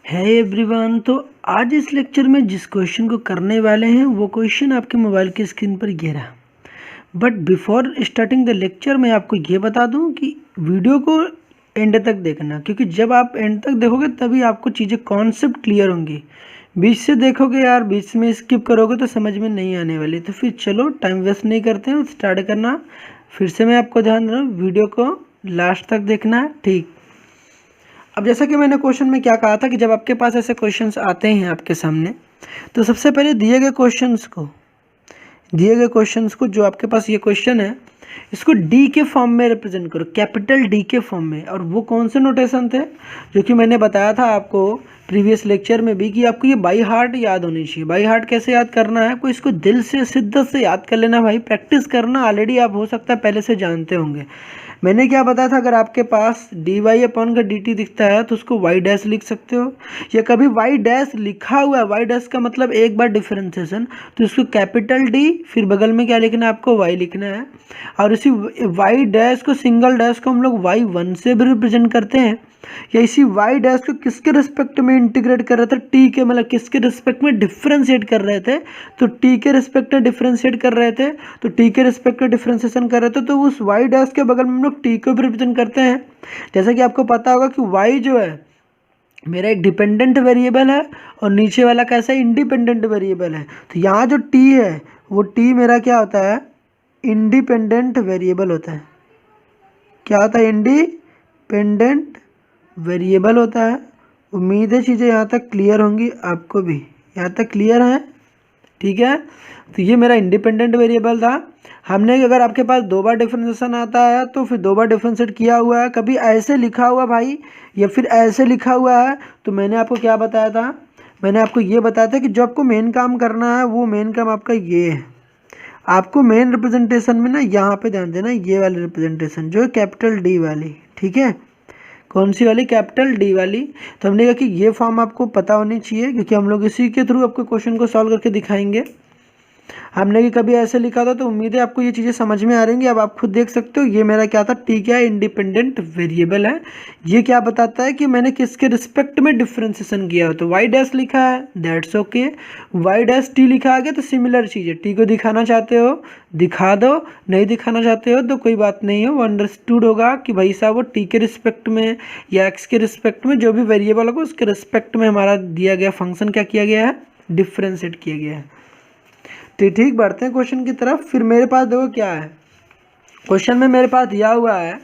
है एवरीवन। तो आज इस लेक्चर में जिस क्वेश्चन को करने वाले हैं वो क्वेश्चन आपके मोबाइल की स्क्रीन पर ये रहा। But before starting the lecture मैं आपको ये बता दूं कि वीडियो को एंड तक देखना, क्योंकि जब आप एंड तक देखोगे तभी आपको चीज़ें कॉन्सेप्ट क्लियर होंगी। बीच से देखोगे यार, बीच में स्किप करोगे तो समझ में नहीं आने वाली। तो फिर चलो टाइम वेस्ट नहीं करते हैं, स्टार्ट करना। फिर से मैं आपको ध्यान दे रहा हूँ, वीडियो को लास्ट तक देखना है, ठीक। अब जैसा कि मैंने क्वेश्चन में क्या कहा था कि जब आपके पास ऐसे क्वेश्चंस आते हैं आपके सामने, तो सबसे पहले दिए गए क्वेश्चंस को जो आपके पास ये क्वेश्चन है, इसको डी के फॉर्म में रिप्रेजेंट करो, कैपिटल डी के फॉर्म में। और वो कौन से नोटेशन थे जो कि मैंने बताया था आपको प्रीवियस लेक्चर में भी कि आपको ये बाई हार्ट याद होनी चाहिए। बाई हार्ट कैसे याद करना है, कोई इसको दिल से शिद्दत से याद कर लेना भाई, प्रैक्टिस करना। ऑलरेडी आप हो सकता है पहले से जानते होंगे। मैंने क्या बताया था, अगर आपके पास डी वाई अपॉन का डी टी दिखता है तो उसको वाई डैश लिख सकते हो, या कभी वाई डैश लिखा हुआ है, वाई डैश का मतलब एक बार डिफरेंशिएशन, तो इसको कैपिटल डी फिर बगल में क्या लिखना है, आपको वाई लिखना है। और इसी वाई डैश को, सिंगल डैश को हम लोग वाई वन से भी रिप्रेजेंट करते हैं, या इसी वाई डैश को किसके रिस्पेक्ट में इंटीग्रेट कर रहे थे, टी के, मतलब किसके रिस्पेक्ट में डिफ्रेंशिएट कर रहे थे, तो टी के रिस्पेक्ट में डिफ्रेंशिएट कर रहे थे, तो टी के रिस्पेक्ट में डिफ्रेंशिएशन कर रहे थे, तो उस वाई डैश के बगल में हम लोग टी को भी रिप्रेजेंट करते हैं। जैसा कि आपको पता होगा कि वाई जो है मेरा एक डिपेंडेंट वेरिएबल है और नीचे वाला कैसा है, इंडिपेंडेंट वेरिएबल है। तो यहाँ जो टी है वो टी मेरा क्या होता है, इंडिपेंडेंट वेरिएबल होता है। क्या होता है, इंडिपेंडेंट वेरिएबल होता है। उम्मीद है चीज़ें यहाँ तक क्लियर होंगी, आपको भी यहाँ तक क्लियर है, ठीक है। तो ये मेरा इंडिपेंडेंट वेरिएबल था। हमने अगर आपके पास दो बार डिफरेंशिएशन आता है तो फिर दो बार डिफरेंशिएट किया हुआ है, कभी ऐसे लिखा हुआ भाई या फिर ऐसे लिखा हुआ है, तो मैंने आपको क्या बताया था, मैंने आपको ये बताया था कि जो आपको मेन काम करना है वो मेन काम आपका ये है। आपको मेन रिप्रेजेंटेशन में ना यहाँ पे ध्यान देना, ये वाली रिप्रेजेंटेशन जो है कैपिटल डी वाली, ठीक है। कौन सी वाली, कैपिटल डी वाली। तो हमने कहा कि ये फॉर्म आपको पता होनी चाहिए, क्योंकि हम लोग इसी के थ्रू आपको क्वेश्चन को सॉल्व करके दिखाएंगे। हमने कि कभी ऐसे लिखा था, तो उम्मीद है आपको ये चीज़ें समझ में आ रही हैं। अब आप खुद देख सकते हो, ये मेरा क्या था, टी क्या है, इंडिपेंडेंट वेरिएबल है। ये क्या बताता है कि मैंने किसके रिस्पेक्ट में डिफ्रेंसिएशन किया हो, तो वाई डैश लिखा है, that's okay. Y dash T लिखा आ गया तो सिमिलर चीज़ है, टी को दिखाना चाहते हो दिखा दो, नहीं दिखाना चाहते हो तो कोई बात नहीं हो। वो अंडरस्टूड होगा कि भाई साहब वो टी के रिस्पेक्ट में या एक्स के रिस्पेक्ट में, जो भी वेरिएबल होगा उसके रिस्पेक्ट में हमारा दिया गया फंक्शन क्या किया गया है, डिफ्रेंशिएट किया गया है। तो ठीक, बढ़ते हैं क्वेश्चन की तरफ। फिर मेरे पास देखो क्या है, क्वेश्चन में मेरे पास दिया हुआ है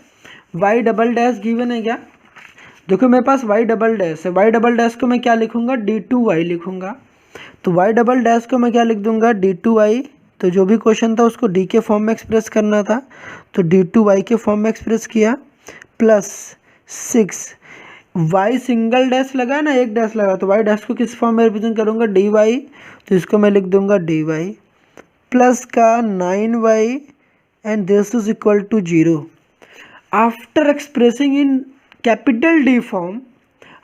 वाई डबल डैश गिवन है क्या। देखो मेरे पास वाई डबल डैश है, वाई डबल डैश को मैं क्या लिखूंगा, डी टू वाई लिखूंगा। तो वाई डबल डैश को मैं क्या लिख दूंगा, डी टू वाई। तो जो भी क्वेश्चन था उसको डी के फॉर्म में एक्सप्रेस करना था, तो डी टू वाई के फॉर्म में एक्सप्रेस किया, प्लस 6 वाई सिंगल डैश लगा ना, एक डैश लगा, तो वाई डैश को किस फॉर्म में रिप्रेजेंट करूँगा, डी वाई। तो इसको मैं लिख दूंगा डी वाई प्लस का 9y and this is equal to 0। After expressing in capital D form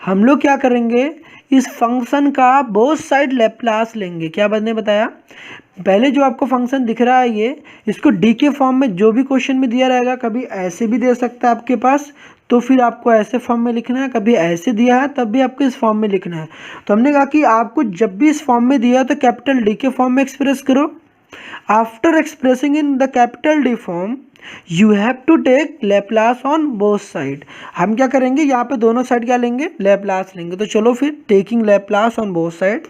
हम लोग क्या करेंगे, इस फंक्शन का बोथ साइड लैप्लास लेंगे। क्या मैंने बताया, पहले जो आपको फंक्शन दिख रहा है ये, इसको डी के फॉर्म में जो भी क्वेश्चन में दिया रहेगा, कभी ऐसे भी दे सकता है आपके पास, तो फिर आपको ऐसे फॉर्म में लिखना है, कभी ऐसे दिया है तब भी आपको इस फॉर्म में लिखना है। तो हमने कहा कि आपको जब भी इस फॉर्म में दिया तो कैपिटल डी के फॉर्म में एक्सप्रेस करो। After expressing in the capital D form, you have to take Laplace on both side। हम क्या करेंगे, यहाँ पे दोनों साइड क्या लेंगे, Laplace लेंगे। तो चलो फिर taking Laplace on both side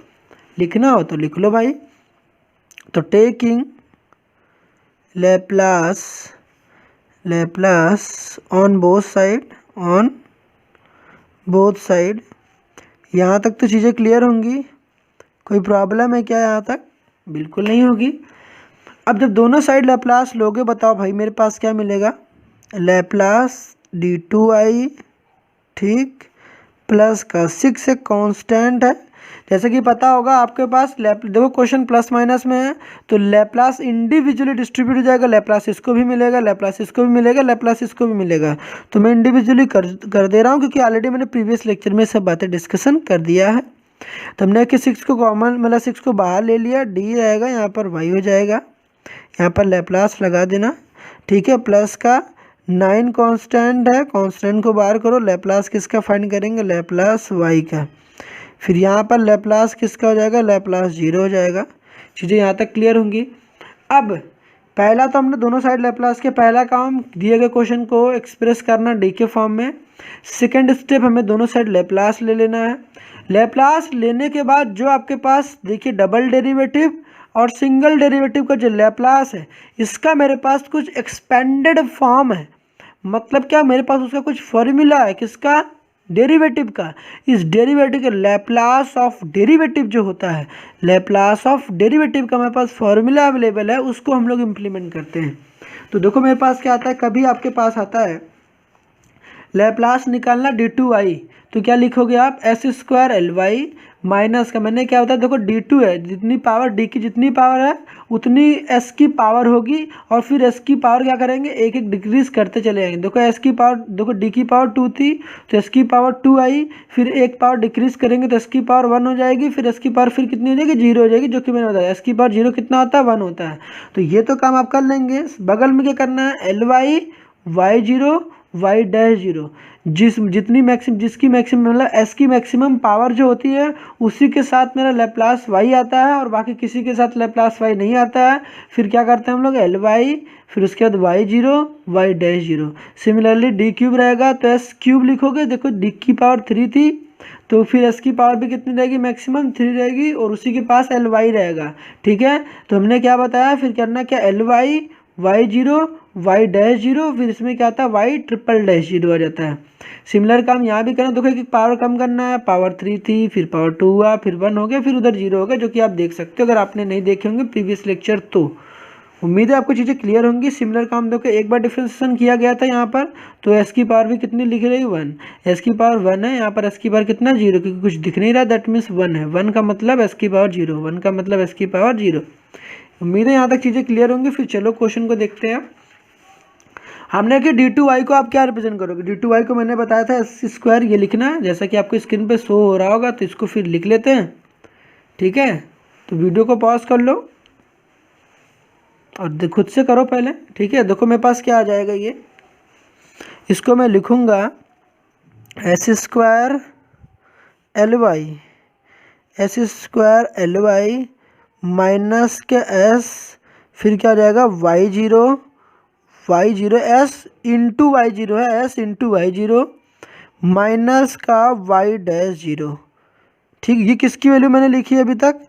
लिखना हो तो लिख लो भाई। तो taking Laplace on both side, यहाँ तक तो चीज़ें क्लियर होंगी, कोई प्रॉब्लम है क्या यहाँ तक, बिल्कुल नहीं होगी। अब जब दोनों साइड लैप्लास लोगे, बताओ भाई मेरे पास क्या मिलेगा, लैप्लास डी टू आई, ठीक, प्लस का 6 एक कांस्टेंट है। जैसे कि पता होगा आपके पास देखो क्वेश्चन प्लस माइनस में है, तो लैप्लास इंडिविजुअली डिस्ट्रीब्यूट हो जाएगा, लैप्लास इसको भी मिलेगा, लैप्लास इसको भी मिलेगा, लैप्लास इसको भी मिलेगा। तो मैं इंडिविजुअली कर दे रहा हूँ, क्योंकि ऑलरेडी मैंने प्रीवियस लेक्चर में सब बातें डिस्कशन कर दिया है। तो हमने कि 6 को कॉमन, मतलब 6 को बाहर ले लिया, डी रहेगा, यहाँ पर वाई हो जाएगा, यहाँ पर लैप्लास लगा देना, ठीक है। प्लस का 9 कांस्टेंट है, कांस्टेंट को बाहर करो, लैप्लास किसका फाइंड करेंगे, लैप्लास वाई का। फिर यहाँ पर लैप्लास किसका हो जाएगा, लैप्लास 0 हो जाएगा। चीज़ें यहाँ तक क्लियर होंगी। अब पहला तो हमने दोनों साइड लैप्लास के पहला काम दिए गए क्वेश्चन को एक्सप्रेस करना डी के फॉर्म में। सेकंड स्टेप हमें दोनों साइड लैप्लास ले लेना है। लैप्लास लेने के बाद जो आपके पास देखिए डबल डेरिवेटिव और सिंगल डेरिवेटिव का जो लैप्लास है, इसका मेरे पास कुछ एक्सपेंडेड फॉर्म है। मतलब क्या, मेरे पास उसका कुछ फॉर्मूला है, किसका, डेरिवेटिव का। इस डेरिवेटिव का लैप्लास ऑफ डेरिवेटिव जो होता है, लैप्लास ऑफ डेरिवेटिव का मेरे पास फॉर्मूला अवेलेबल है, उसको हम लोग इम्प्लीमेंट करते हैं। तो देखो मेरे पास क्या आता है, कभी आपके पास आता है लैप्लास निकालना d2y, तो क्या लिखोगे आप, S square L Y minus का, मैंने क्या होता है देखो d2 है, जितनी पावर d की जितनी पावर है उतनी s की पावर होगी, और फिर s की पावर क्या करेंगे, एक एक डिक्रीज करते चले जाएंगे। देखो s की पावर, देखो d की पावर 2 थी तो s की पावर 2 आई, फिर एक पावर डिक्रीज करेंगे तो s की पावर 1 हो जाएगी, फिर s की पावर फिर कितनी हो जाएगी, 0 हो जाएगी, जो कि मैंने बताया s की पावर 0 कितना होता है, 1 होता है। तो ये तो काम आप कर लेंगे। बगल में क्या करना है, L Y Y 0 Y dash 0, जिसकी मैक्सिमम मतलब एस की मैक्सिमम पावर जो होती है उसी के साथ मेरा लैप्लास वाई आता है, और बाकी किसी के साथ लैप्लास वाई नहीं आता है। फिर क्या करते हैं हम लोग, एल वाई, फिर उसके बाद Y 0 Y dash 0। Similarly D cube रहेगा तो एस क्यूब लिखोगे, देखो डी की पावर 3 थी तो फिर एस की पावर भी कितनी रहेगी, मैक्सिमम 3 रहेगी, और उसी के पास एल वाई रहेगा। ठीक है, तो हमने क्या बताया, फिर करना क्या, L Y Y 0 Y dash 0, फिर इसमें क्या आता है, वाई ट्रिपल डैश 0 आ जाता है। सिमिलर काम यहाँ भी करना, देखो एक पावर कम करना है, पावर 3 थी, फिर पावर 2 हुआ, फिर 1 हो गया, फिर उधर 0 हो गया, जो कि आप देख सकते हो अगर आपने नहीं देखे होंगे प्रीवियस लेक्चर तो। उम्मीद है आपको चीज़ें क्लियर होंगी। सिमिलर काम देखो एक बार डिफरेंशिएशन किया गया था यहाँ पर, तो एस की पावर भी कितनी लिख रही है, 1, एस की पावर 1 है, यहाँ पर एस की पावर कितना, 0, क्योंकि कुछ दिख नहीं रहा, दैट मीन्स 1 है, 1 का मतलब एस की पावर 0, 1 का मतलब एस की पावर 0। उम्मीद है यहाँ तक चीज़ें क्लियर होंगी। फिर चलो क्वेश्चन को देखते हैं। हमने कि d2y को आप क्या रिप्रेजेंट करोगे, d2y को मैंने बताया था एस स्क्वायर, ये लिखना है जैसा कि आपको स्क्रीन पे शो हो रहा होगा, तो इसको फिर लिख लेते हैं। ठीक है, तो वीडियो को पॉज कर लो और खुद से करो पहले। ठीक है, देखो मेरे पास क्या आ जाएगा, ये इसको मैं लिखूँगा S square L Y, S square L Y minus के एस, फिर क्या आ जाएगा, वाई 0 एस इंटू वाई 0 है, एस इंटू वाई 0 माइनस का वाई डैश 0। ठीक, ये किसकी वैल्यू मैंने लिखी है अभी तक,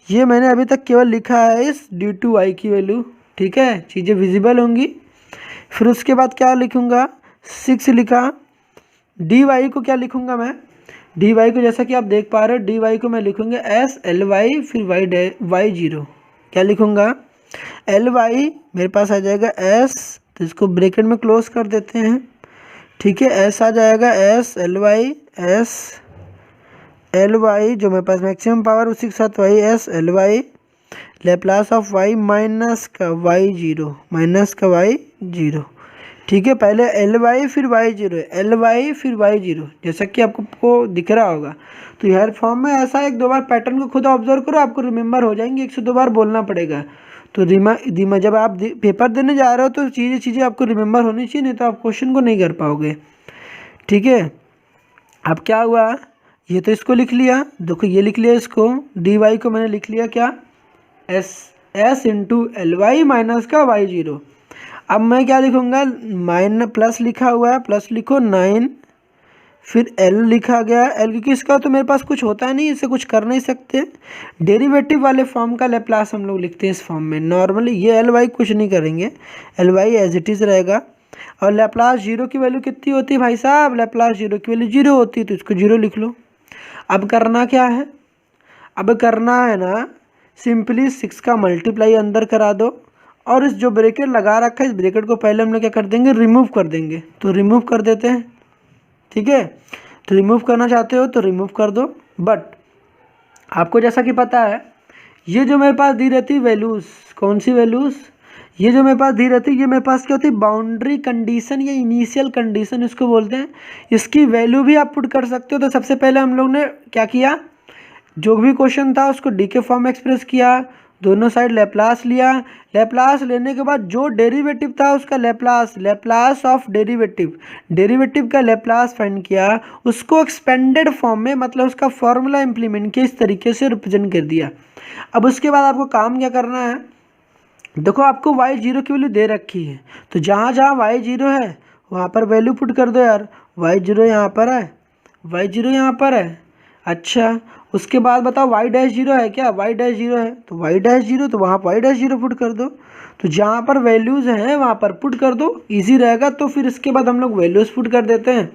ये मैंने अभी तक केवल लिखा है इस d2y की वैल्यू। ठीक है, चीज़ें विजिबल होंगी। फिर उसके बाद क्या लिखूँगा, 6 लिखा। dy को क्या लिखूँगा मैं, dy को जैसा कि आप देख पा रहे हो, dy को मैं लिखूँगा एस एल वाई फिर वाई 0, क्या लिखूँगा, एल वाई मेरे पास आ जाएगा एस, तो इसको ब्रैकेट में क्लोज कर देते हैं। ठीक है, एस आ जाएगा S L Y, S L Y जो मेरे पास मैक्सिमम पावर उसी के साथ Y S L Y, Laplace of Y minus का वाई 0, माइनस का वाई 0। ठीक है, पहले एल वाई फिर वाई 0, एल वाई फिर वाई 0, जैसा कि आपको दिख रहा होगा। तो हर फॉर्म में ऐसा एक दो बार पैटर्न को खुद ऑब्जर्व करो, आपको रिमेंबर हो जाएंगे, 1 से 2 बार बोलना पड़ेगा। तो जब आप पेपर देने जा रहे हो तो चीज़ें आपको रिमेंबर होनी चाहिए, नहीं तो आप क्वेश्चन को नहीं कर पाओगे। ठीक है, अब क्या हुआ, ये तो इसको लिख लिया, देखो ये लिख लिया, इसको dy को मैंने लिख लिया क्या, S into L Y minus का वाई 0। अब मैं क्या लिखूँगा, प्लस लिखा हुआ है, प्लस लिखो 9, फिर एल लिखा गया, एल क्योंकि इसका तो मेरे पास कुछ होता नहीं, इसे कुछ कर नहीं सकते। डेरिवेटिव वाले फॉर्म का लैप्लास हम लोग लिखते हैं इस फॉर्म में। नॉर्मली ये एल वाई कुछ नहीं करेंगे, L Y as it is रहेगा। और लैप्लास 0 की वैल्यू कितनी होती है भाई साहब, लैप्लास 0 की वैल्यू 0 होती है, तो इसको 0 लिख लो। अब करना क्या है, अब करना है ना, सिंपली 6 का मल्टीप्लाई अंदर करा दो, और इस जो ब्रैकेट लगा रखा है इस ब्रैकेट को पहले हम लोग क्या कर देंगे, रिमूव कर देंगे। तो रिमूव कर देते हैं। ठीक है, तो रिमूव करना चाहते हो तो रिमूव कर दो। बट आपको जैसा कि पता है, ये जो मेरे पास दी रहती है वैल्यूज़, कौन सी वैल्यूज़, ये जो मेरे पास दी रहती है, ये मेरे पास क्या होती है, बाउंड्री कंडीशन या इनिशियल कंडीशन इसको बोलते हैं। इसकी वैल्यू भी आप पुट कर सकते हो। तो सबसे पहले हम लोग ने क्या किया, जो भी क्वेश्चन था उसको डी के फॉर्म में एक्सप्रेस किया, दोनों साइड लैप्लास लिया। लैप्लास लेने के बाद जो डेरिवेटिव था उसका लैप्लास ऑफ डेरिवेटिव का लैप्लास फाइंड किया, उसको एक्सपेंडेड फॉर्म में मतलब उसका फॉर्मूला इंप्लीमेंट किया, इस तरीके से रिप्रेजेंट कर दिया। अब उसके बाद आपको काम क्या करना है, देखो आपको y0 की वैल्यू दे रखी है, तो जहाँ जहाँ y0 है वहाँ पर वैल्यू पुट कर दो यार। y0 यहाँ पर है, y0 यहाँ पर है। अच्छा, उसके बाद बताओ y'0 है क्या, y'0 है तो y'0, तो वहाँ पर y'0 पुट कर दो। तो जहाँ पर वैल्यूज़ हैं वहाँ पर पुट कर दो, इजी रहेगा। तो फिर इसके बाद हम लोग वैल्यूज़ पुट कर देते हैं।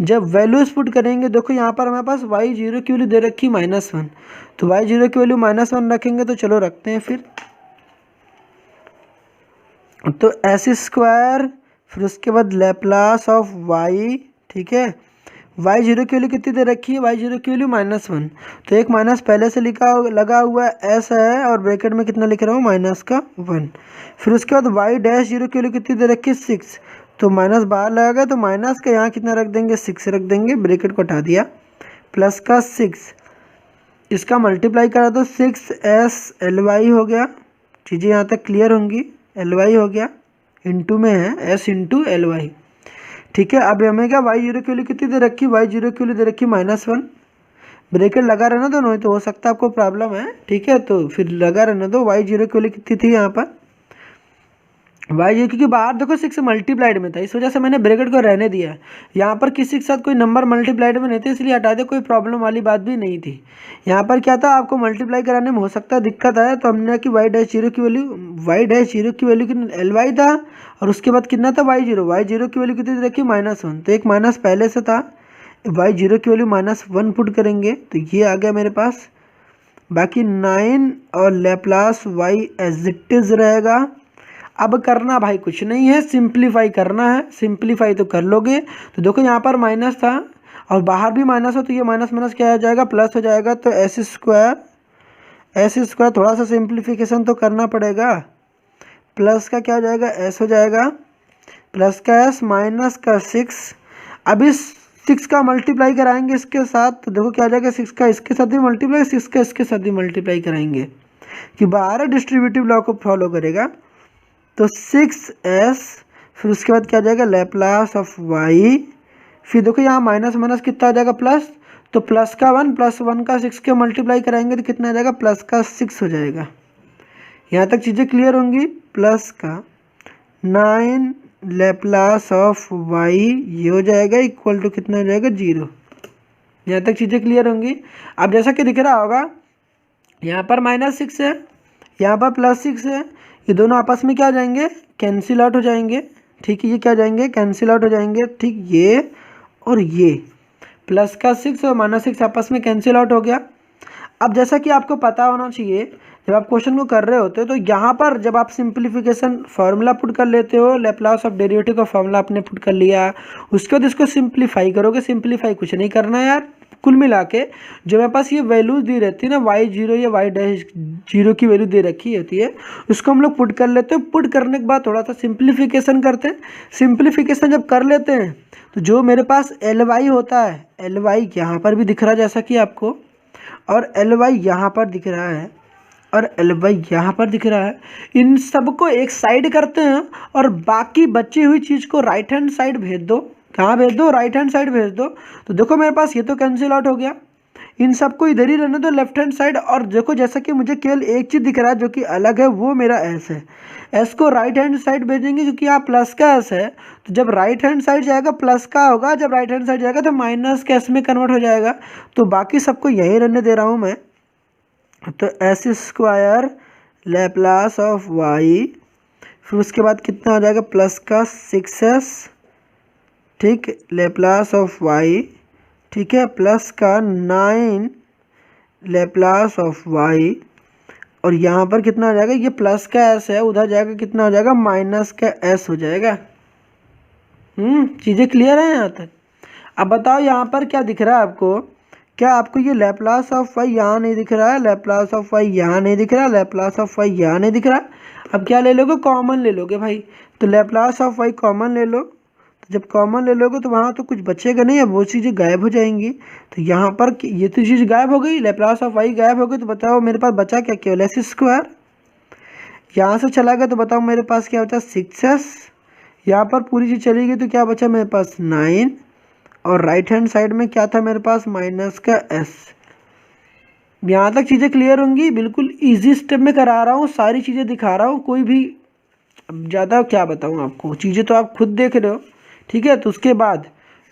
जब वैल्यूज़ पुट करेंगे, देखो यहाँ पर हमारे पास y0 की वैल्यू दे रखी -1, तो y0 की वैल्यू -1 रखेंगे, तो चलो रखते हैं फिर। तो एस स्क्वायर, फिर उसके बाद लैप्लास ऑफ y, ठीक है। y0 की वैल्यू कितनी दे रखी है, y0 की वैल्यू -1, तो एक माइनस पहले से लगा हुआ है s है, और ब्रैकेट में कितना लिख रहा हूँ -1। फिर उसके बाद y'0 की वैल्यू कितनी दे रखी है 6, तो माइनस बाहर लगेगा, तो माइनस का यहाँ कितना रख देंगे 6 रख देंगे, ब्रैकेट को हटा दिया, प्लस का 6, इसका मल्टीप्लाई करा तो 6s ly हो गया। चीज़ें यहाँ तक क्लियर होंगी, ly हो गया, इंटू में है s इंटू ly, ठीक है। अब हमें क्या y0 की वैल्यू कितनी दे रखी, y0 की वैल्यू दे रखी -1, ब्रैकेट लगा रहना दो, नहीं तो हो सकता है आपको प्रॉब्लम है, ठीक है। तो फिर लगा रहना दो, y0 की वैल्यू कितनी थी यहाँ पर, y0, क्योंकि बाहर देखो 6 मल्टीप्लाइड में था, इस वजह से मैंने ब्रैकेट को रहने दिया। यहाँ पर किसी के साथ कोई नंबर मल्टीप्लाइड में नहीं थे, इसलिए हटा दे, कोई प्रॉब्लम वाली बात भी नहीं थी। यहाँ पर क्या था, आपको मल्टीप्लाई कराने में हो सकता है दिक्कत आए, तो हमने कि y'0 की वैल्यू कितनी ly था, और उसके बाद कितना था y0 की वैल्यू कितनी रखी -1, तो एक माइनस पहले से था, y0 की वैल्यू -1 पुट करेंगे, तो ये आ गया मेरे पास। बाकी 9 और Laplace y as it is रहेगा। अब करना भाई कुछ नहीं है, सिंप्लीफाई करना है, सिंप्लीफाई तो कर लोगे। तो देखो यहाँ पर माइनस था और बाहर भी माइनस हो, तो ये माइनस माइनस क्या हो जाएगा, प्लस हो जाएगा। तो एस स्क्वायर थोड़ा सा सिंप्लीफिकेशन तो करना पड़ेगा, प्लस का क्या हो जाएगा एस हो जाएगा, प्लस का एस माइनस का 6। अब इस 6 का मल्टीप्लाई कराएंगे इसके साथ, तो देखो क्या हो जाएगा, 6 का इसके साथ भी मल्टीप्लाई, 6 का इसके साथ भी मल्टीप्लाई कराएंगे, कि बाहर डिस्ट्रीब्यूटिव लॉ को फॉलो करेगा। तो 6s, फिर उसके बाद क्या आ जाएगा लैप्लास ऑफ y, फिर देखो यहाँ माइनस माइनस कितना आ जाएगा प्लस, तो प्लस का 1 प्लस 1 का 6 के मल्टीप्लाई कराएंगे तो कितना आ जाएगा, प्लस का 6 हो जाएगा। यहाँ तक चीज़ें क्लियर होंगी। प्लस का 9 लैप्लास ऑफ y, ये हो जाएगा इक्वल टू कितना हो जाएगा 0। यहाँ तक चीज़ें क्लियर होंगी। अब जैसा कि दिख रहा होगा, यहाँ पर -6 है, यहाँ पर +6 है, ये दोनों आपस में क्या हो जाएंगे, कैंसिल आउट हो जाएंगे, ठीक है। ये क्या हो जाएंगे, कैंसिल आउट हो जाएंगे, ठीक। ये और ये प्लस का 6 और -6 आपस में कैंसिल आउट हो गया। अब जैसा कि आपको पता होना चाहिए, जब आप क्वेश्चन को कर रहे होते हो तो यहाँ पर जब आप सिंप्लीफिकेशन फार्मूला पुट कर लेते हो, लैप्लास ऑफ डेरिवेटिव का फार्मूला आपने पुट कर लिया, उसके बाद इसको सिंप्लीफाई करोगे। सिंप्लीफाई कुछ नहीं करना है यार, कुल मिला के जो मेरे पास ये वैल्यूज दी रहती है ना, y0 या y'0 की वैल्यू दे रखी होती है, उसको हम लोग पुट कर लेते हैं। पुट करने के बाद थोड़ा सा सिंप्लीफिकेशन करते हैं। सिंप्लीफिकेशन जब कर लेते हैं तो जो मेरे पास ly होता है, ly यहाँ पर भी दिख रहा है जैसा कि आपको, और ly यहाँ पर दिख रहा है, और ly यहाँ पर दिख रहा है, इन सबको एक साइड करते हैं और बाकी बची हुई चीज़ को राइट हैंड साइड भेज दो। कहाँ भेज दो, राइट हैंड साइड भेज दो। तो देखो मेरे पास ये तो कैंसिल आउट हो गया, इन सबको इधर ही रहने दो लेफ्ट हैंड साइड। और देखो जैसा कि मुझे केवल एक चीज़ दिख रहा है जो कि अलग है, वो मेरा एस है। एस को राइट हैंड साइड भेजेंगे क्योंकि यहाँ प्लस का एस है, तो जब राइट हैंड साइड जाएगा प्लस का होगा, जब राइट हैंड साइड जाएगा तो माइनस का एस में कन्वर्ट हो जाएगा। तो बाकी सबको यहीं रहने दे रहा हूँ मैं। तो S square Laplace of y, फिर उसके बाद कितना हो जाएगा, प्लस का 6s, ठीक, लैप्लास ऑफ y, ठीक है, प्लस का 9 लैप्लास ऑफ y, और यहाँ पर कितना हो जाएगा, ये प्लस का s है, उधर जाएगा कितना हो जाएगा, माइनस का s हो जाएगा। चीज़ें क्लियर है यहाँ तक। अब बताओ यहाँ पर क्या दिख रहा है आपको, क्या आपको ये लैप्लास ऑफ y यहाँ नहीं दिख रहा है, लैप्लास ऑफ y यहाँ नहीं दिख रहा, लैप्लास ऑफ y यहाँ नहीं दिख रहा। अब क्या ले लोगे, कॉमन ले लोगे भाई। तो लैप्लास ऑफ y कॉमन ले लो, जब कॉमन ले लोगे तो वहाँ तो कुछ बचेगा नहीं, अब वो चीज़ें गायब हो जाएंगी। तो यहाँ पर ये तो चीज़ गायब हो गई, लैप्लास ऑफ वाई गायब हो गई, तो बताओ मेरे पास बचा क्या, केवल एस स्क्वायर। यहाँ से चला गया तो बताओ मेरे पास क्या बचा, 6s। यहाँ पर पूरी चीज़ चली गई तो क्या बचा मेरे पास 9, और राइट हैंड साइड में क्या था मेरे पास, माइनस का s। यहाँ तक चीज़ें क्लियर होंगी, बिल्कुल इजी स्टेप में करा रहा हूँ, सारी चीज़ें दिखा रहा हूँ, कोई भी अब ज़्यादा क्या बताऊँ आपको, चीज़ें तो आप खुद देख रहे हो, ठीक है। तो उसके बाद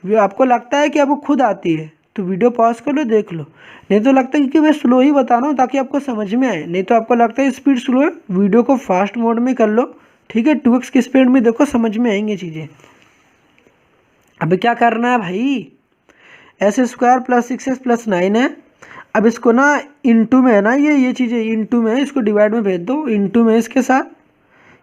आपको लगता है कि आपको खुद आती है तो वीडियो पॉज कर लो, देख लो। नहीं तो लगता है कि मैं स्लो ही बता रहा हूँ ताकि आपको समझ में आए, नहीं तो आपको लगता है स्पीड स्लो है, वीडियो को फास्ट मोड में कर लो, ठीक है। 2x की स्पीड में देखो, समझ में आएंगी चीज़ें। अब क्या करना है भाई, S square plus 6s plus 9 है। अब इसको ना इंटू में है ना, ये चीज़ें इंटू में है, इसको डिवाइड में भेज दो, इंटू में इसके साथ,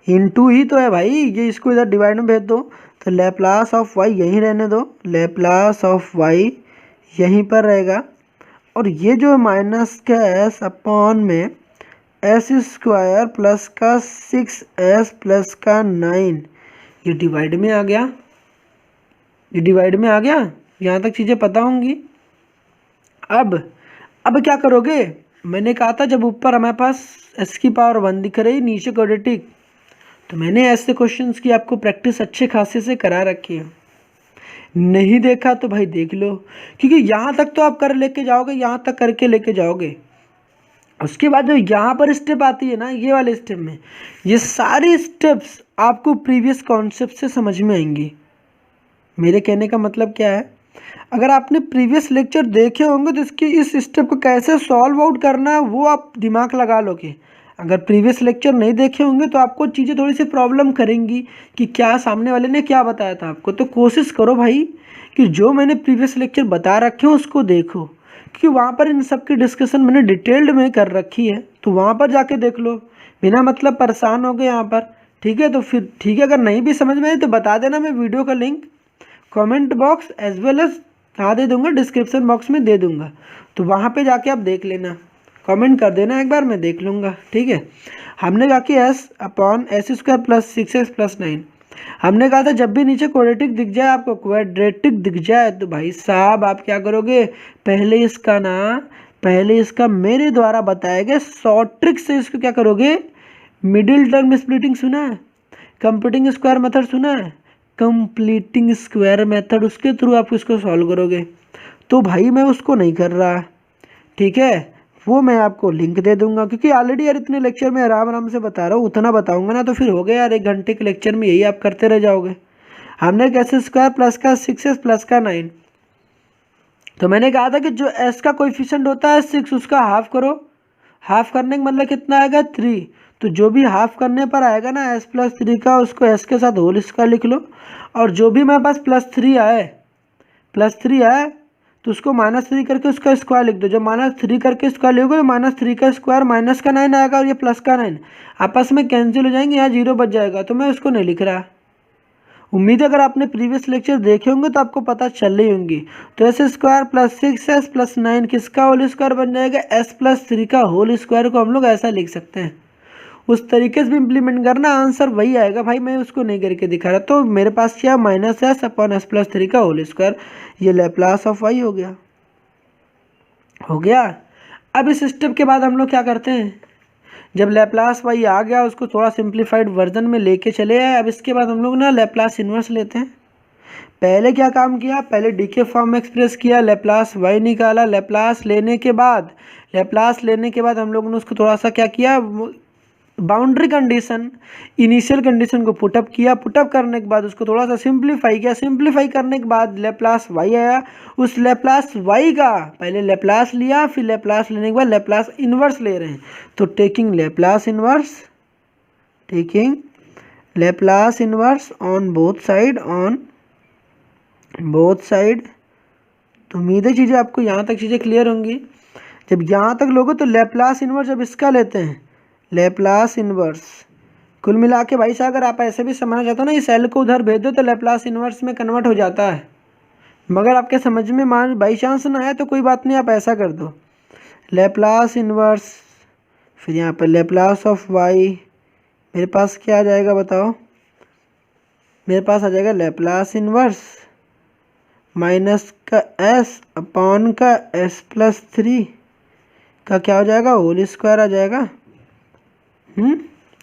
इंटू ही तो है भाई, ये इसको इधर डिवाइड में भेज दो। तो लैप्लास ऑफ वाई यहीं रहने दो, लैप्लास ऑफ वाई यहीं पर रहेगा, और ये जो माइनस का एस अपॉन में एस स्क्वायर प्लस का 6s प्लस का 9, ये डिवाइड में आ गया, ये डिवाइड में आ गया। यहाँ तक चीज़ें पता होंगी। अब क्या करोगे, मैंने कहा था जब ऊपर हमारे पास s की पावर 1 दिख रही, नीचे क्वाड्रेटिक, तो मैंने ऐसे क्वेश्चंस की आपको प्रैक्टिस अच्छे खासे से करा रखी है। नहीं देखा तो भाई देख लो, क्योंकि यहाँ तक तो आप कर लेके जाओगे, यहाँ तक करके लेके जाओगे। उसके बाद जो यहाँ पर स्टेप आती है ना, ये वाले स्टेप में, ये सारी स्टेप्स आपको प्रीवियस कॉन्सेप्ट से समझ में आएंगी। मेरे कहने का मतलब क्या है, अगर आपने प्रीवियस लेक्चर देखे होंगे तो इसकी इस स्टेप को कैसे सॉल्व आउट करना है वो आप दिमाग लगा लोगे। अगर प्रीवियस लेक्चर नहीं देखे होंगे तो आपको चीज़ें थोड़ी सी प्रॉब्लम करेंगी कि क्या सामने वाले ने क्या बताया था आपको। तो कोशिश करो भाई कि जो मैंने प्रीवियस लेक्चर बता रखे हैं उसको देखो, क्योंकि वहाँ पर इन सब की डिस्कशन मैंने डिटेल्ड में कर रखी है, तो वहाँ पर जाके देख लो, बिना मतलब परेशान हो गए यहाँ पर, ठीक है। तो फिर ठीक है, अगर नहीं भी समझ में आए तो बता देना, मैं वीडियो का link comment box as well as कहाँ दे दूंगा, डिस्क्रिप्शन बॉक्स में दे दूंगा, तो वहाँ पे जाके आप देख लेना, कमेंट कर देना एक बार, मैं देख लूँगा, ठीक है। हमने कहा कि S upon S square plus 6s plus 9, हमने कहा था जब भी नीचे क्वाड्रेटिक दिख जाए, आपको क्वाड्रेटिक दिख जाए, तो भाई साहब आप क्या करोगे, पहले इसका मेरे द्वारा बताए गए शॉर्ट ट्रिक से इसको क्या करोगे, मिडिल टर्म स्प्लिटिंग सुना है, कंप्लीटिंग स्क्वायर मेथड सुना है, कंप्लीटिंग स्क्वायर मेथड, उसके थ्रू आप इसको सॉल्व करोगे। तो भाई मैं उसको नहीं कर रहा, ठीक है, वो मैं आपको लिंक दे दूंगा, क्योंकि ऑलरेडी यार इतने लेक्चर में आराम आराम से बता रहा हूँ, उतना बताऊंगा ना तो फिर हो गया यार 1 घंटे के लेक्चर में यही आप करते रह जाओगे। हमने एस स्क्वायर प्लस का 6s प्लस का 9, तो मैंने कहा था कि जो s का कोएफिशिएंट होता है 6, उसका हाफ करो, हाफ करने का मतलब कितना आएगा 3, तो जो भी हाफ करने पर आएगा ना s प्लस 3 का, उसको s के साथ होल स्क्वायर लिख लो, और जो भी मेरे पास प्लस थ्री आए तो उसको -3 करके उसका स्क्वायर लिख दो, जब -3 करके स्क्वायर लिखोगे तो -3 का स्क्वायर माइनस का 9 आएगा, और ये प्लस का 9 आपस में कैंसिल हो जाएंगे, यहाँ 0 बच जाएगा, तो मैं उसको नहीं लिख रहा। उम्मीद है अगर आपने प्रीवियस लेक्चर देखे होंगे तो आपको पता चल रही होंगी। तो S square plus 6s plus 9 किसका होल स्क्वायर बन जाएगा, s प्लस 3 का होल स्क्वायर को हम लोग ऐसा लिख सकते हैं। उस तरीके से भी इम्प्लीमेंट करना, आंसर वही आएगा भाई, मैं उसको नहीं करके दिखा रहा। तो मेरे पास क्या, -s अपॉन s प्लस 3 का होल स्क्वायर, ये लैप्लास ऑफ वाई हो गया। अब इस स्टेप के बाद हम लोग क्या करते हैं, जब लैप्लास वाई आ गया उसको थोड़ा सिंप्लीफाइड वर्जन में लेके चले आए। अब इसके बाद हम लोग ना लैप्लास इन्वर्स लेते हैं। पहले क्या काम किया, पहले डी के फॉर्म में एक्सप्रेस किया, लैप्लास वाई निकाला, लैप्लास लेने के बाद हम लोगों ने उसको थोड़ा सा क्या किया, बाउंड्री कंडीशन, इनिशियल कंडीशन को पुटअप किया, पुटअप करने के बाद उसको थोड़ा सा सिंप्लीफाई किया, सिंप्लीफाई करने के बाद लैप्लास वाई आया। उस लैप्लास वाई का पहले लैप्लास लिया, फिर लैप्लास लेने के बाद लैप्लास इन्वर्स ले रहे हैं, तो taking Laplace inverse on both side. तो उम्मीद है चीज़ें आपको यहाँ तक चीज़ें क्लियर होंगी। जब यहाँ तक लोगे तो लैप्लास इन्वर्स जब इसका लेते हैं, लैप्लास इन्वर्स, कुल मिला के भाई साहब अगर आप ऐसे भी समझना चाहते हो ना, इस एल को उधर भेज दो तो लैप्लास इन्वर्स में कन्वर्ट हो जाता है। मगर आपके समझ में मान बाई चांस ना आए तो कोई बात नहीं, आप ऐसा कर दो, लैप्लास इन्वर्स, फिर यहाँ पर लैप्लास ऑफ वाई, मेरे पास क्या आ जाएगा बताओ, मेरे पास आ जाएगा लैप्लास इन्वर्स माइनस का एस अपॉन का एस प्लस 3 का क्या हो जाएगा, होल स्क्वायर आ जाएगा।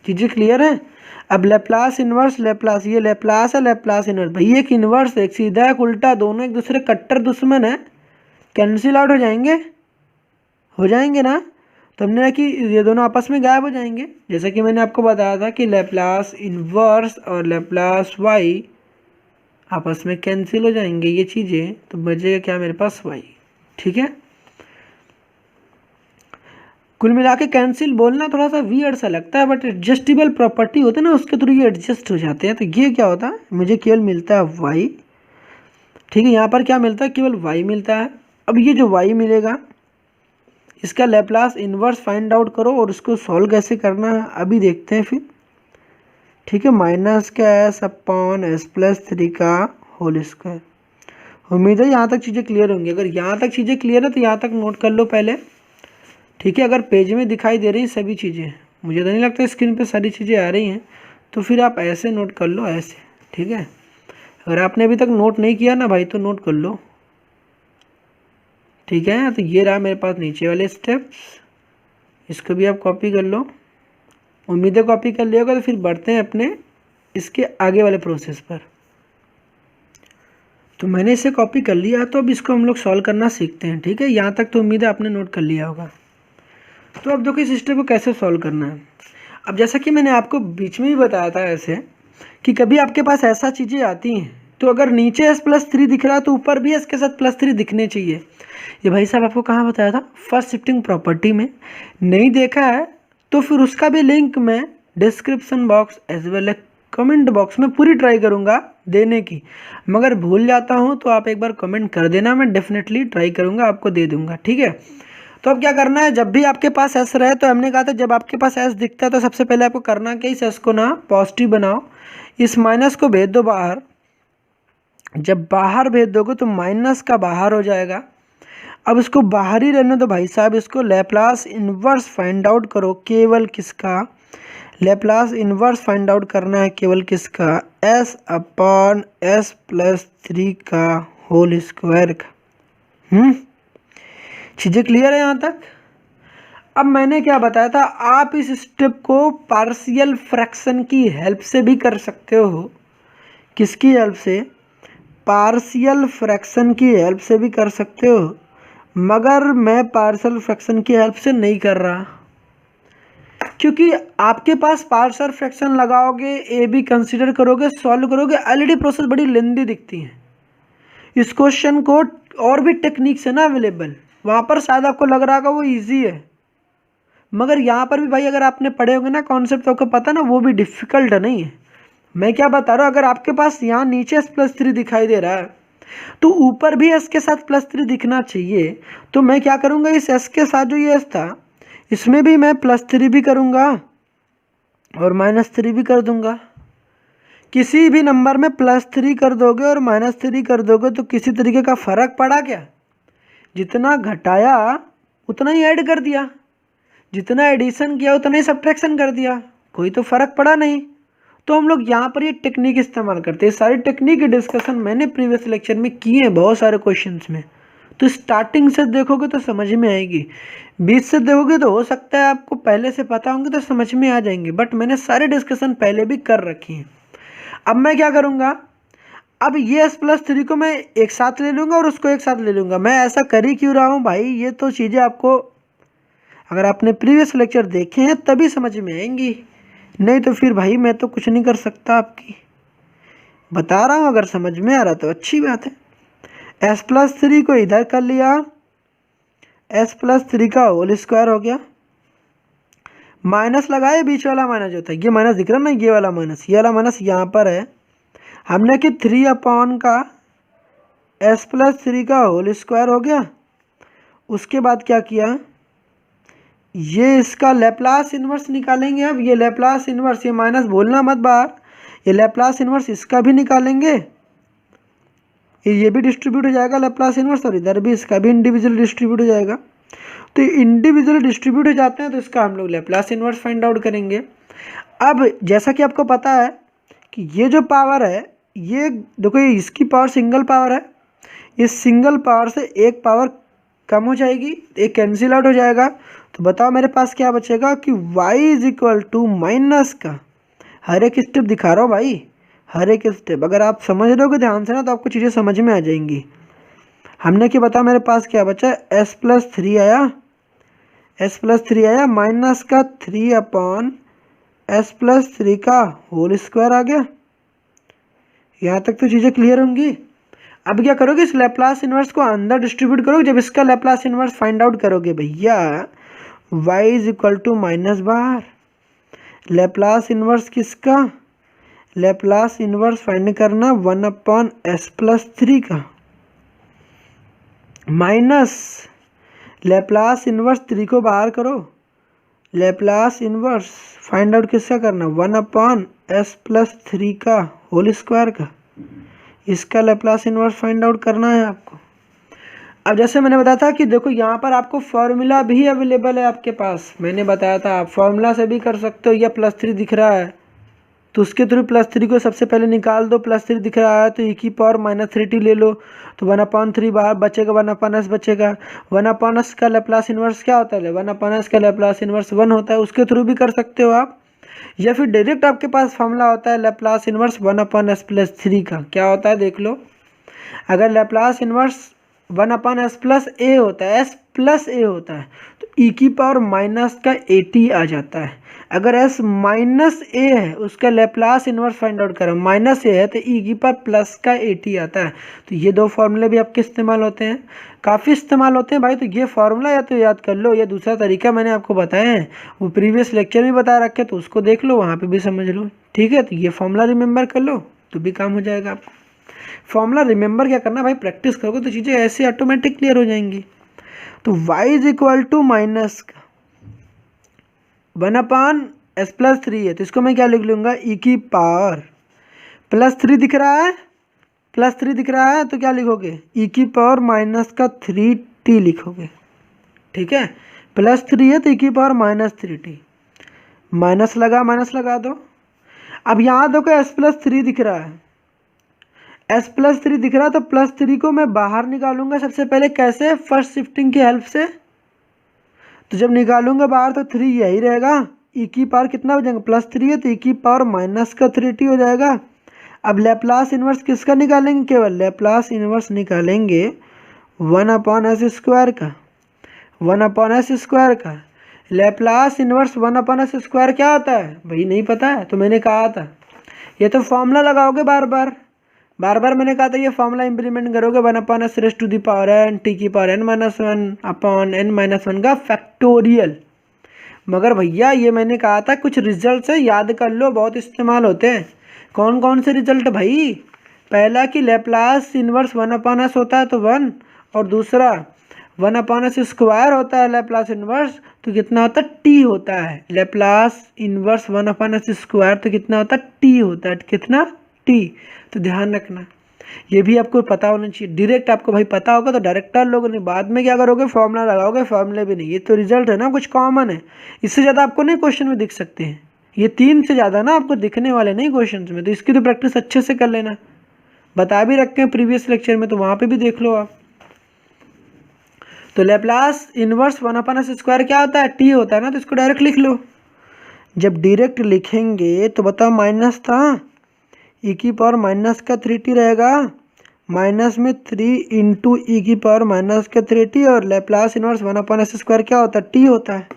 चीज़ें क्लियर है। अब लैप्लास इन्वर्स लैप्लास, ये लैप्लास है लैप्लास इन्वर्स, भाई एक इन्वर्स एक सीधा एक उल्टा, दोनों एक दूसरे कट्टर दुश्मन है, कैंसिल आउट हो जाएंगे ना। तो हमने कि ये दोनों आपस में गायब हो जाएंगे, जैसा कि मैंने आपको बताया था कि लैप्लास इन्वर्स और लैप्लास वाई आपस में कैंसिल हो जाएंगे ये चीज़ें, तो बचेगा क्या मेरे पास वाई। ठीक है, कुल मिला के कैंसिल बोलना थोड़ा सा वियर्ड सा लगता है, बट एडजस्टेबल प्रॉपर्टी होते हैं ना, उसके थ्रू ये एडजस्ट हो जाते हैं। तो ये क्या होता है, मुझे केवल मिलता है वाई। ठीक है, यहाँ पर क्या मिलता है, केवल वाई मिलता है। अब ये जो वाई मिलेगा इसका लैप्लास इन्वर्स फाइंड आउट करो और उसको सॉल्व कैसे करना है अभी देखते हैं फिर। ठीक है, माइनस का एस अपॉन एस प्लस 3 का होल स्क्वायर। उम्मीद है यहाँ तक चीज़ें क्लियर होंगी। अगर यहाँ तक चीज़ें क्लियर है तो यहाँ तक नोट कर लो पहले। ठीक है, अगर पेज में दिखाई दे रही सभी चीज़ें, मुझे तो नहीं लगता स्क्रीन पे सारी चीज़ें आ रही हैं, तो फिर आप ऐसे नोट कर लो ऐसे। ठीक है, अगर आपने अभी तक नोट नहीं किया ना भाई तो नोट कर लो। ठीक है, तो ये रहा मेरे पास नीचे वाले स्टेप्स, इसको भी आप कॉपी कर लो। उम्मीद है कॉपी कर लिया होगा। तो फिर बढ़ते हैं अपने इसके आगे वाले प्रोसेस पर। तो मैंने इसे कॉपी कर लिया, तो अब इसको हम लोग सॉल्व करना सीखते हैं। ठीक है, यहाँ तक तो उम्मीद है आपने नोट कर लिया होगा। तो अब देखो इस सिस्टम को कैसे सॉल्व करना है। अब जैसा कि मैंने आपको बीच में भी बताया था ऐसे कि कभी आपके पास ऐसा चीज़ें आती हैं, तो अगर नीचे एस प्लस 3 दिख रहा है तो ऊपर भी एस के साथ प्लस 3 दिखने चाहिए। ये भाई साहब आपको कहाँ बताया था, फर्स्ट शिफ्टिंग प्रॉपर्टी में। नहीं देखा है तो फिर उसका भी लिंक मैं description box as well as comment box में पूरी ट्राई करूँगा देने की। मगर भूल जाता हूँ तो आप एक बार कमेंट कर देना, मैं डेफिनेटली ट्राई करूँगा, आपको दे दूँगा। ठीक है, तो अब क्या करना है, जब भी आपके पास एस रहे, तो हमने कहा था जब आपके पास एस दिखता है तो सबसे पहले आपको करना क्या, इस एस को ना पॉजिटिव बनाओ, इस माइनस को भेज दो बाहर। जब बाहर भेज दोगे तो माइनस का बाहर हो जाएगा। अब इसको बाहर ही रहने दो भाई साहब, इसको लैप्लास इन्वर्स फाइंड आउट करो केवल किसका, लैप्लास इन्वर्स फाइंड आउट करना है केवल किसका, एस अपॉन एस प्लस 3 का होल स्क्वायर का। चीज़ें क्लियर है यहाँ तक। अब मैंने क्या बताया था, आप इस स्टेप को पार्शियल फ्रैक्शन की हेल्प से भी कर सकते हो। किसकी हेल्प से, पार्शियल फ्रैक्शन की हेल्प से भी कर सकते हो, मगर मैं पार्शियल फ्रैक्शन की हेल्प से नहीं कर रहा, क्योंकि आपके पास पार्शियल फ्रैक्शन लगाओगे, ए बी कंसीडर करोगे, सॉल्व करोगे, ऑलरेडी प्रोसेस बड़ी लेंदी दिखती है। इस क्वेश्चन को और भी टेक्निक्स है ना अवेलेबल, वहाँ पर शायद आपको लग रहा होगा वो इजी है, मगर यहाँ पर भी भाई अगर आपने पढ़े होंगे ना कॉन्सेप्ट तो आपको पता ना वो भी डिफ़िकल्ट नहीं है। मैं क्या बता रहा हूँ, अगर आपके पास यहाँ नीचे एस प्लस 3 दिखाई दे रहा है तो ऊपर भी एस के साथ प्लस 3 दिखना चाहिए। तो मैं क्या करूँगा, इस एस के साथ जो ये एस था इसमें भी मैं प्लस 3 भी करूँगा और माइनस 3 भी कर दूँगा। किसी भी नंबर में प्लस 3 कर दोगे और माइनस 3 कर दोगे तो किसी तरीके का फ़र्क पड़ा क्या, जितना घटाया उतना ही ऐड कर दिया, जितना एडिशन किया उतना ही सब्ट्रैक्शन कर दिया, कोई तो फ़र्क पड़ा नहीं। तो हम लोग यहाँ पर ये टेक्निक इस्तेमाल करते हैं। सारी टेक्निक की डिस्कशन मैंने प्रीवियस लेक्चर में की है बहुत सारे क्वेश्चंस में, तो स्टार्टिंग से देखोगे तो समझ में आएगी, बीच से देखोगे तो हो सकता है आपको पहले से पता होंगे तो समझ में आ जाएंगे, बट मैंने सारे डिस्कशन पहले भी कर रखी हैं। अब मैं क्या करूँगा, अब ये एस प्लस 3 को मैं एक साथ ले लूँगा और उसको एक साथ ले लूँगा। मैं ऐसा कर ही क्यों रहा हूँ भाई, ये तो चीज़ें आपको अगर आपने प्रीवियस लेक्चर देखे हैं तभी समझ में आएंगी, नहीं तो फिर भाई मैं तो कुछ नहीं कर सकता आपकी, बता रहा हूँ। अगर समझ में आ रहा तो अच्छी बात है। एस प्लस 3 को इधर कर लिया, एस प्लस 3 का होल स्क्वायर हो गया, माइनस लगाए, बीच वाला माइनस जो था, ये माइनस दिख रहा ना, ये वाला माइनस, ये वाला माइनस यहाँ पर है। हमने कि 3 अपॉन का एस प्लस 3 का होल स्क्वायर हो गया। उसके बाद क्या किया, ये इसका लैप्लास इन्वर्स निकालेंगे। अब ये लैप्लास इन्वर्स, ये माइनस भूलना मत बाहर, ये लैप्लास इन्वर्स इसका भी निकालेंगे, ये भी डिस्ट्रीब्यूट हो जाएगा लैप्लास इन्वर्स, और इधर भी इसका भी इंडिविजुअल डिस्ट्रीब्यूट हो जाएगा। तो इंडिविजुअल डिस्ट्रीब्यूट हो जाते हैं तो इसका हम लोग लैप्लास इन्वर्स फाइंड आउट करेंगे। अब जैसा कि आपको पता है कि ये जो पावर है ये देखो, ये इसकी पावर सिंगल पावर है, इस सिंगल पावर से एक पावर कम हो जाएगी, एक कैंसिल आउट हो जाएगा। तो बताओ मेरे पास क्या बचेगा कि y is equal to minus का, हर एक स्टेप दिखा रहा हूँ भाई, हर एक स्टेप अगर आप समझ रहोगे ध्यान से ना तो आपको चीज़ें समझ में आ जाएंगी। हमने क्या बताया, मेरे पास क्या बचा, s प्लस 3 आया, s प्लस 3 आया, माइनस का 3 अपॉन s प्लस 3 का होल स्क्वायर आ गया। यहाँ तक तो चीज़ें क्लियर होंगी। अब क्या करोगे, इस लैप्लास इन्वर्स को अंदर डिस्ट्रीब्यूट करोगे। जब इसका लैप्लास इन्वर्स फाइंड आउट करोगे भैया, y is equal to minus बाहर, लैप्लास इन्वर्स किसका, लैप्लास इन्वर्स फाइंड करना 1 अपॉन s प्लस 3 का, माइनस लैप्लास इन्वर्स 3 को बाहर करो, लैप्लास इन्वर्स फाइंड आउट किसका करना, 1 अपॉन s प्लस 3 का होल स्क्वायर का, इसका लैप्लास इन्वर्स फाइंड आउट करना है आपको। अब जैसे मैंने बताया था कि देखो यहाँ पर आपको फॉर्मूला भी अवेलेबल है आपके पास, मैंने बताया था आप फॉर्मूला से भी कर सकते हो। या +3 दिख रहा है तो उसके थ्रू +3 को सबसे पहले निकाल दो, +3 दिख रहा है तो e की पावर -3t ले लो, तो 1/3 बाहर बचेगा, 1/s बचेगा। 1/s का लैप्लास इन्वर्स क्या होता है, 1/s का लैप्लास इन्वर्स 1 होता है, उसके थ्रू भी कर सकते हो आप। या फिर डायरेक्ट आपके पास फॉर्मूला होता है लैप्लास इन्वर्स 1/s प्लस 3 का, क्या होता है देख लो। अगर Laplace inverse 1/s plus a होता है, s प्लस a होता है तो e की पावर माइनस का at आ जाता है। अगर s माइनस a है, उसका लैप्लास इन्वर्स फाइंड आउट करो, माइनस a है तो e की पावर प्लस का at आता है। तो ये दो फॉर्मूले भी आपके इस्तेमाल होते हैं, काफ़ी इस्तेमाल होते हैं भाई। तो ये फार्मूला या तो याद कर लो, या दूसरा तरीका मैंने आपको बताया है, वो प्रीवियस लेक्चर में बता रखे, तो उसको देख लो, वहाँ पे भी समझ लो, ठीक है। तो ये फार्मूला रिमेंबर कर लो तो भी काम हो जाएगा आपको। फॉर्मूला रिमेंबर क्या करना भाई, प्रैक्टिस करोगे तो चीज़ें ऐसे ऑटोमेटिक क्लियर हो जाएंगी। तो y is equal to minus का 1/s प्लस 3 है, तो इसको मैं क्या लिख लूँगा, e की पावर +3 दिख रहा है, +3 दिख रहा है तो क्या लिखोगे, e की पावर माइनस का 3t लिखोगे, ठीक है। +3 है तो e की पावर -3t, माइनस लगा दो। अब यहाँ देखो s प्लस 3 दिख रहा है, s प्लस 3 दिख रहा है तो +3 को मैं बाहर निकालूंगा सबसे पहले, कैसे, फर्स्ट शिफ्टिंग की हेल्प से। तो जब निकालूंगा बाहर तो 3 यही रहेगा, e की पावर कितना हो जाएगा, +3 है तो e की पावर माइनस का 3t हो जाएगा। अब लैप्लास इन्वर्स किसका निकालेंगे, केवल लैप्लास इन्वर्स निकालेंगे 1/s स्क्वायर का, 1/s स्क्वायर का। लैप्लास इन्वर्स 1/s स्क्वायर क्या होता है भाई, नहीं पता है तो मैंने कहा था, ये तो फॉर्मूला लगाओगे बार बार मैंने कहा था ये फॉर्मूला इंप्लीमेंट करोगे, 1/s raise to the power n t की पावर n-1 अपॉन n-1 का फैक्टोरियल। मगर भैया ये मैंने कहा था कुछ रिजल्ट है, याद कर लो, बहुत इस्तेमाल होते हैं। कौन कौन से रिजल्ट भाई, पहला कि लैप्लास इन्वर्स 1/s होता है तो 1, और दूसरा 1/s स्क्वायर होता है लैप्लास इन्वर्स तो कितना होता है, t होता है। लैप्लास इन्वर्स 1/s स्क्वायर तो कितना होता है, t होता है, कितना, t। तो ध्यान रखना, ये भी आपको पता होना चाहिए। डायरेक्ट आपको भाई पता होगा तो डायरेक्ट कर लोगे, नहीं बाद में क्या करोगे, फॉर्मूला लगाओगे, फॉर्मूले भी नहीं। ये तो रिजल्ट है ना, कुछ कॉमन है, इससे ज़्यादा आपको नहीं क्वेश्चन में दिख सकते हैं, ये 3 से ज़्यादा ना आपको दिखने वाले नहीं क्वेश्चन में। तो इसकी तो प्रैक्टिस अच्छे से कर लेना, बता भी रखे हैं प्रीवियस लेक्चर में, तो वहाँ पर भी देख लो आप। तो लैप्लास इन्वर्स 1/s स्क्वायर क्या होता है, t होता है ना, तो इसको डायरेक्ट लिख लो। जब डायरेक्ट लिखेंगे तो बताओ, माइनस था, e की पावर माइनस का 3t रहेगा, माइनस में 3 इंटू ई की पावर माइनस का 3t, और लैप्लास इन्वर्स 1/s स्क्वायर क्या होता है, t होता है।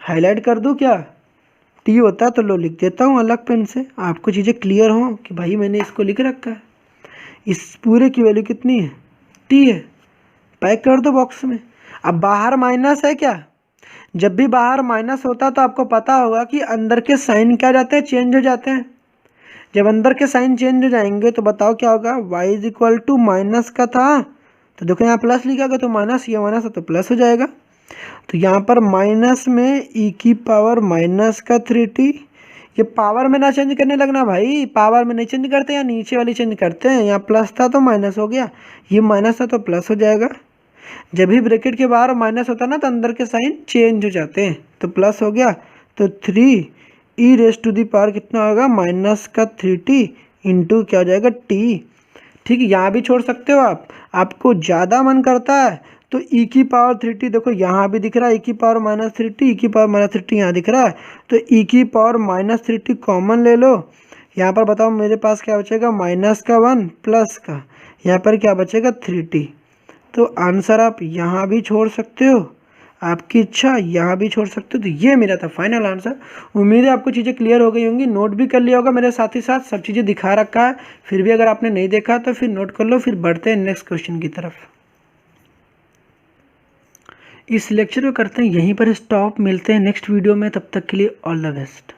हाईलाइट कर दूँ क्या, t होता है, तो लो लिख देता हूँ अलग पेन से, आपको चीज़ें क्लियर हो कि भाई मैंने इसको लिख रखा है। इस पूरे की वैल्यू कितनी है, t है, पैक कर दो बॉक्स में। अब बाहर माइनस है क्या, जब भी बाहर माइनस होता तो आपको पता होगा कि अंदर के साइन क्या जाते हैं, चेंज हो जाते हैं। जब अंदर के साइन चेंज हो जाएंगे तो बताओ क्या होगा, y is equal to minus का था तो देखो यहाँ प्लस लिखा गया तो माइनस, ये माइनस है तो प्लस हो जाएगा। तो यहाँ पर माइनस में e की पावर माइनस का 3t, ये पावर में ना चेंज करने लगना भाई, पावर में नहीं चेंज करते, या नीचे वाली चेंज करते हैं। यहाँ प्लस था तो माइनस हो गया, ये माइनस था तो प्लस हो जाएगा। जब भी ब्रैकेट के बाहर माइनस होता है ना तो अंदर के साइन चेंज हो जाते हैं, तो प्लस हो गया। तो 3 e raise to the power कितना होगा, माइनस का 3t इंटू क्या हो जाएगा टी। ठीक है, यहाँ भी छोड़ सकते हो आप। आपको ज़्यादा मन करता है तो e की पावर 3t, देखो यहाँ भी दिख रहा है e की पावर -3t, e की पावर -3t यहाँ दिख रहा है, तो e की पावर -3t कॉमन ले लो। यहाँ पर बताओ मेरे पास क्या बचेगा, माइनस का 1 प्लस का, यहाँ पर क्या बचेगा 3t। तो आंसर आप यहाँ भी छोड़ सकते हो, आपकी इच्छा, यहाँ भी छोड़ सकते हो। तो ये मेरा था फाइनल आंसर। उम्मीद है आपको चीज़ें क्लियर हो गई होंगी, नोट भी कर लिया होगा मेरे साथ ही साथ, सब चीज़ें दिखा रखा है। फिर भी अगर आपने नहीं देखा तो फिर नोट कर लो। फिर बढ़ते हैं नेक्स्ट क्वेश्चन की तरफ। इस लेक्चर को करते हैं यहीं पर स्टॉप, मिलते हैं नेक्स्ट वीडियो में, तब तक के लिए ऑल द बेस्ट।